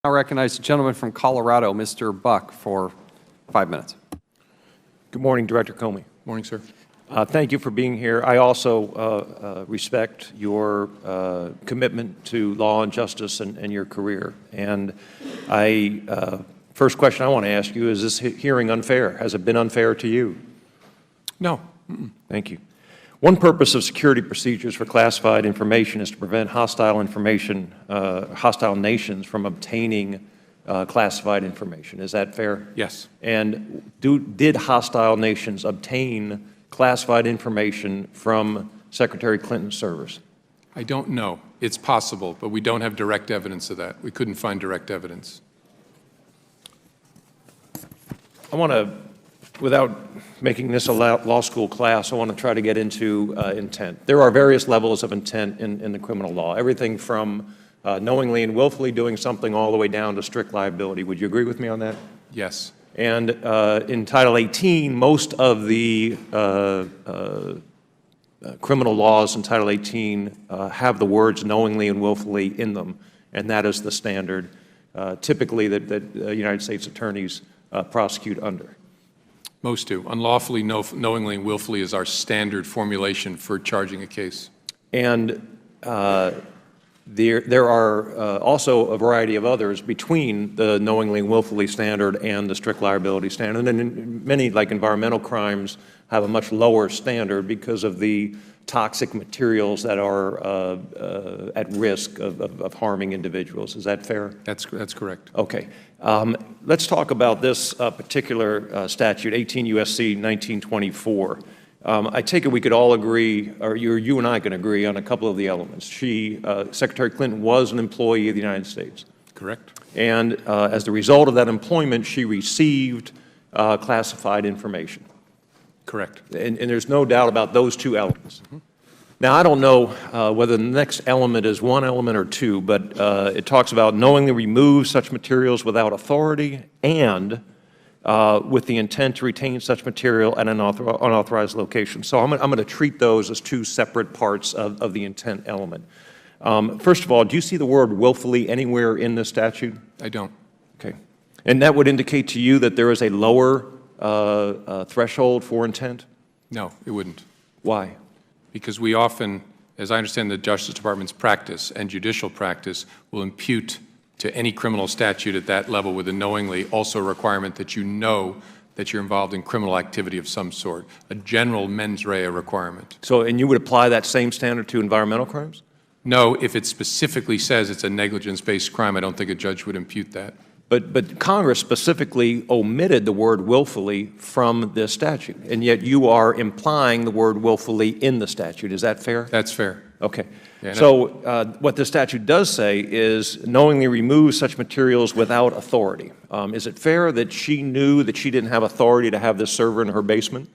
I recognize the gentleman from Colorado, Mr. Buck, for 5 minutes. Good morning, Director Comey. Morning, sir. Thank you for being here. I also respect your commitment to law and justice and your career. And first question I want to ask you, is this hearing unfair? Has it been unfair to you? No. Thank you. One purpose of security procedures for classified information is to prevent hostile nations from obtaining classified information. Is that fair? Yes. And did hostile nations obtain classified information from Secretary Clinton's servers? I don't know. It's possible, but we don't have direct evidence of that. We couldn't find direct evidence. I want to, without making this a law school class, I want to try to get into intent. There are various levels of intent in the criminal law, everything from knowingly and willfully doing something all the way down to strict liability. Would you agree with me on that? Yes. And in Title 18, most of the criminal laws in Title 18 have the words knowingly and willfully in them, and that is the standard typically that United States attorneys prosecute under. Most do. Unlawfully, knowingly, and willfully is our standard formulation for charging a case. And there are also a variety of others between the knowingly and willfully standard and the strict liability standard. And many, like environmental crimes, have a much lower standard because of the toxic materials that are at risk of harming individuals. Is that fair? That's correct. Okay. Let's talk about this particular statute, 18 U.S.C. 1924. I take it we could all agree, or you and I can agree on a couple of the elements. Secretary Clinton was an employee of the United States. Correct. And as the result of that employment, she received classified information. Correct. And there's no doubt about those two elements. Mm-hmm. Now, I don't know whether the next element is one element or two, but it talks about knowingly remove such materials without authority and with the intent to retain such material at an unauthorized location. So I'm going to treat those as two separate parts of the intent element. First of all, do you see the word willfully anywhere in this statute? I don't. Okay. And that would indicate to you that there is a lower threshold for intent? No, it wouldn't. Why? Because we often, as I understand the Justice Department's practice and judicial practice, will impute to any criminal statute at that level with a knowingly also a requirement that you know that you're involved in criminal activity of some sort, a general mens rea requirement. So, and you would apply that same standard to environmental crimes? No, if it specifically says it's a negligence-based crime, I don't think a judge would impute that. But Congress specifically omitted the word willfully from this statute, and yet you are implying the word willfully in the statute. Is that fair? That's fair. Okay. Yeah, so what the statute does say is knowingly remove such materials without authority. Is it fair that she knew that she didn't have authority to have this server in her basement?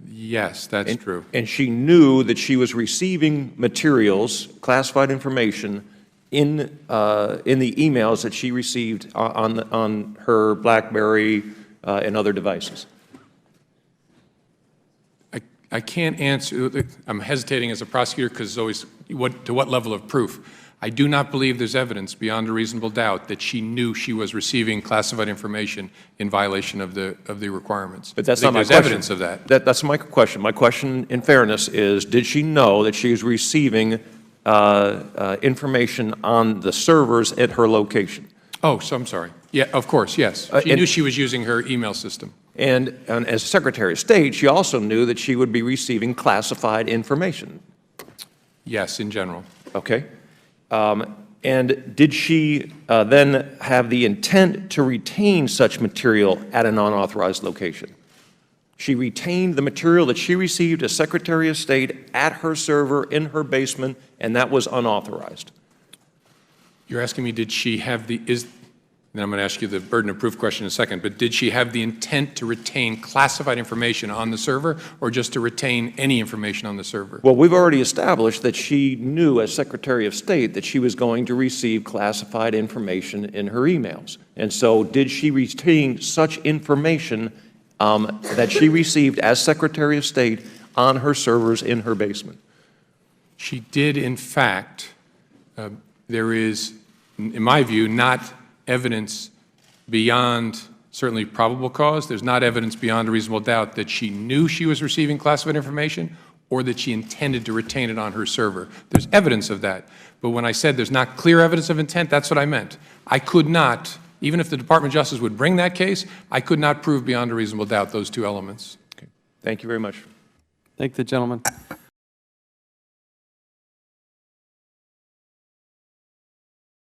Yes, that's true. And she knew that she was receiving materials, classified information, in the emails that she received on her BlackBerry and other devices? I can't answer. I'm hesitating as a prosecutor because it's always to what level of proof. I do not believe there's evidence beyond a reasonable doubt that she knew she was receiving classified information in violation of the requirements. But that's not my question. There's evidence of that. That's my question. My question, in fairness, is did she know that she was receiving information on the servers at her location? Oh, so I'm sorry. Yeah, of course, yes. She knew she was using her email system. And as Secretary of State, she also knew that she would be receiving classified information. Yes, in general. Okay. And did she then have the intent to retain such material at an unauthorized location? She retained the material that she received as Secretary of State at her server in her basement, and that was unauthorized. You're asking me, did she have the, and I'm going to ask you the burden of proof question in a second, but did she have the intent to retain classified information on the server or just to retain any information on the server? Well, we've already established that she knew as Secretary of State that she was going to receive classified information in her emails. And so did she retain such information that she received as Secretary of State on her servers in her basement? She did, in fact. There is in my view, not evidence beyond certainly probable cause. There's not evidence beyond a reasonable doubt that she knew she was receiving classified information or that she intended to retain it on her server. There's evidence of that. But when I said there's not clear evidence of intent, that's what I meant. I could not, even if the Department of Justice would bring that case, I could not prove beyond a reasonable doubt those two elements. Okay. Thank you very much. Thank the gentleman.